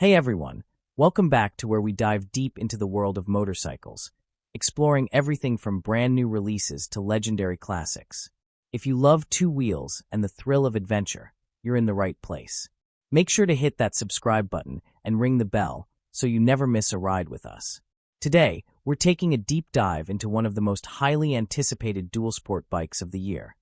Hey everyone, welcome back to where we dive deep into the world of motorcycles, exploring everything from brand new releases to legendary classics. If you love two wheels and the thrill of adventure, you're in the right place. Make sure to hit that subscribe button and ring the bell so you never miss a ride with us. Today, we're taking a deep dive into one of the most highly anticipated dual sport bikes of the year,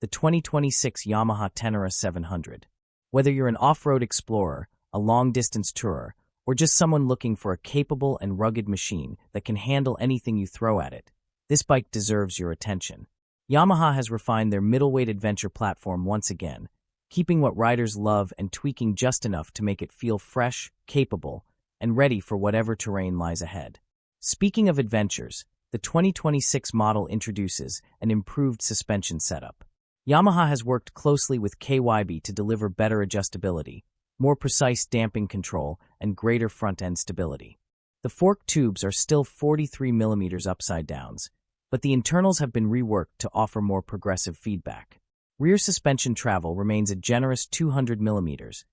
the 2026 Yamaha Tenere 700. Whether you're an off-road explorer, a long-distance tourer, or just someone looking for a capable and rugged machine that can handle anything you throw at it, this bike deserves your attention. Yamaha has refined their middleweight adventure platform once again, keeping what riders love and tweaking just enough to make it feel fresh, capable, and ready for whatever terrain lies ahead. Speaking of adventures, the 2026 model introduces an improved suspension setup. Yamaha has worked closely with KYB to deliver better adjustability, more precise damping control, and greater front-end stability. The fork tubes are still 43mm upside downs, but the internals have been reworked to offer more progressive feedback. Rear suspension travel remains a generous 200mm,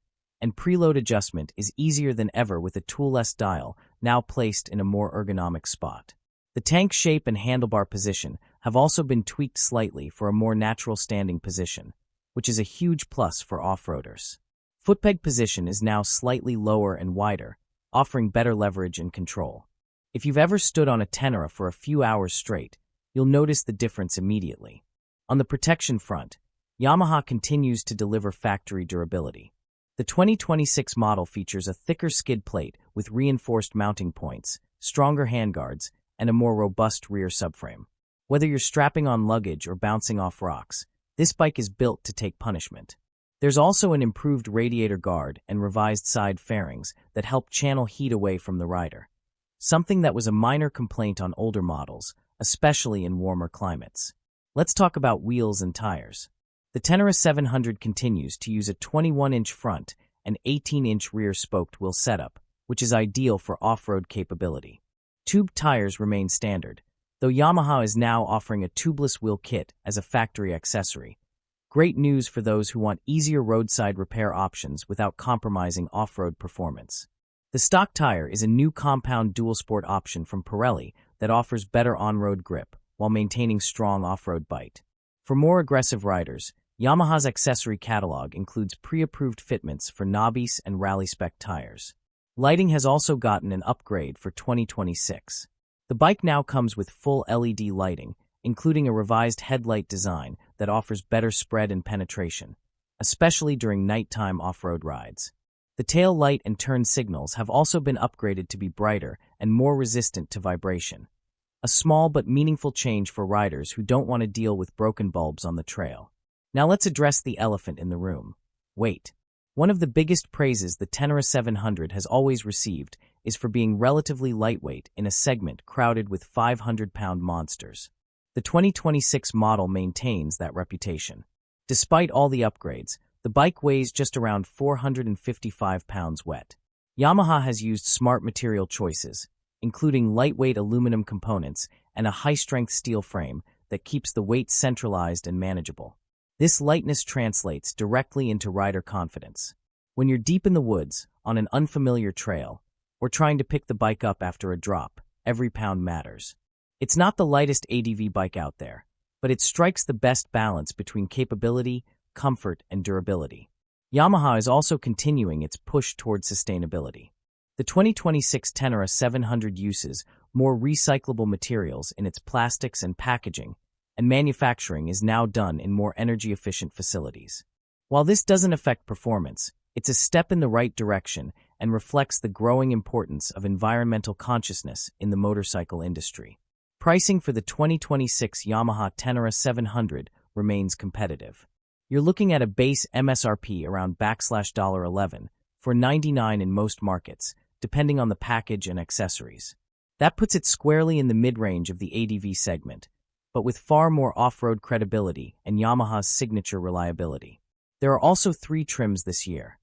and preload adjustment is easier than ever with a tool-less dial now placed in a more ergonomic spot. The tank shape and handlebar position have also been tweaked slightly for a more natural standing position, which is a huge plus for off-roaders. Footpeg position is now slightly lower and wider, offering better leverage and control. If you've ever stood on a Tenere for a few hours straight, you'll notice the difference immediately. On the protection front, Yamaha continues to deliver factory durability. The 2026 model features a thicker skid plate with reinforced mounting points, stronger handguards, and a more robust rear subframe. Whether you're strapping on luggage or bouncing off rocks, this bike is built to take punishment. There's also an improved radiator guard and revised side fairings that help channel heat away from the rider, something that was a minor complaint on older models, especially in warmer climates. Let's talk about wheels and tires. The Tenere 700 continues to use a 21-inch front and 18-inch rear spoked wheel setup, which is ideal for off-road capability. Tube tires remain standard, though Yamaha is now offering a tubeless wheel kit as a factory accessory. Great news for those who want easier roadside repair options without compromising off-road performance. The stock tire is a new compound dual sport option from Pirelli that offers better on-road grip while maintaining strong off-road bite. For more aggressive riders, Yamaha's accessory catalog includes pre-approved fitments for Nobis and Rally Spec tires. Lighting has also gotten an upgrade for 2026. The bike now comes with full LED lighting, including a revised headlight design that offers better spread and penetration, especially during nighttime off-road rides. The tail light and turn signals have also been upgraded to be brighter and more resistant to vibration. A small but meaningful change for riders who don't want to deal with broken bulbs on the trail. Now let's address the elephant in the room: weight. One of the biggest praises the Tenere 700 has always received is for being relatively lightweight in a segment crowded with 500-pound monsters. The 2026 model maintains that reputation. Despite all the upgrades, the bike weighs just around 455 pounds wet. Yamaha has used smart material choices, including lightweight aluminum components and a high-strength steel frame that keeps the weight centralized and manageable. This lightness translates directly into rider confidence. When you're deep in the woods, on an unfamiliar trail, or trying to pick the bike up after a drop, every pound matters. It's not the lightest ADV bike out there, but it strikes the best balance between capability, comfort, and durability. Yamaha is also continuing its push toward sustainability. The 2026 Tenere 700 uses more recyclable materials in its plastics and packaging, and manufacturing is now done in more energy-efficient facilities. While this doesn't affect performance, it's a step in the right direction and reflects the growing importance of environmental consciousness in the motorcycle industry. Pricing for the 2026 Yamaha Tenere 700 remains competitive. You're looking at a base MSRP around $11 for $99 in most markets, depending on the package and accessories. That puts it squarely in the mid-range of the ADV segment, but with far more off-road credibility and Yamaha's signature reliability. There are also 3 trims this year: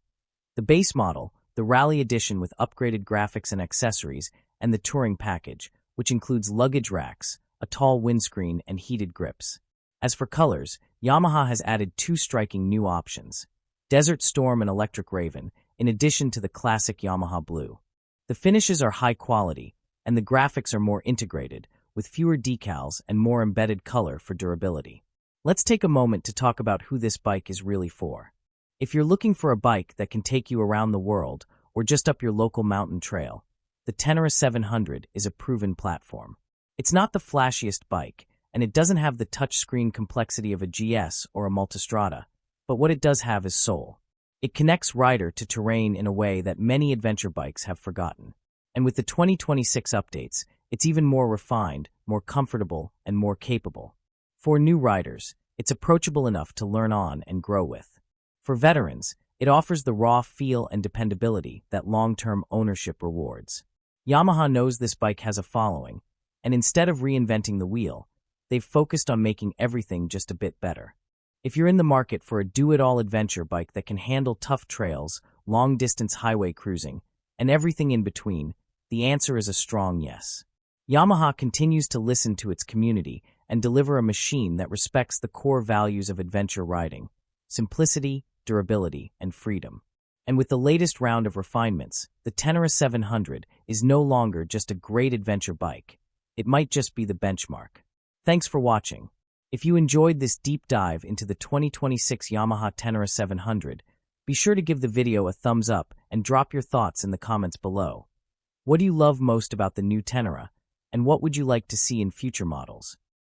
the base model, the Rally Edition with upgraded graphics and accessories, and the Touring Package, which includes luggage racks, a tall windscreen, and heated grips. As for colors, Yamaha has added 2 striking new options: Desert Storm and Electric Raven, in addition to the classic Yamaha blue. The finishes are high quality, and the graphics are more integrated, with fewer decals and more embedded color for durability. Let's take a moment to talk about who this bike is really for. If you're looking for a bike that can take you around the world or just up your local mountain trail, the Tenere 700 is a proven platform. It's not the flashiest bike, and it doesn't have the touchscreen complexity of a GS or a Multistrada, but what it does have is soul. It connects rider to terrain in a way that many adventure bikes have forgotten. And with the 2026 updates, it's even more refined, more comfortable, and more capable. For new riders, it's approachable enough to learn on and grow with. For veterans, it offers the raw feel and dependability that long-term ownership rewards. Yamaha knows this bike has a following, and instead of reinventing the wheel, they've focused on making everything just a bit better. If you're in the market for a do-it-all adventure bike that can handle tough trails, long-distance highway cruising, and everything in between, the answer is a strong yes. Yamaha continues to listen to its community and deliver a machine that respects the core values of adventure riding: simplicity, durability, and freedom. And with the latest round of refinements, the Tenere 700 is no longer just a great adventure bike. It might just be the benchmark. Thanks for watching. If you enjoyed this deep dive into the 2026 Yamaha Tenere 700, be sure to give the video a thumbs up and drop your thoughts in the comments below. What do you love most about the new Tenere, and what would you like to see in future models?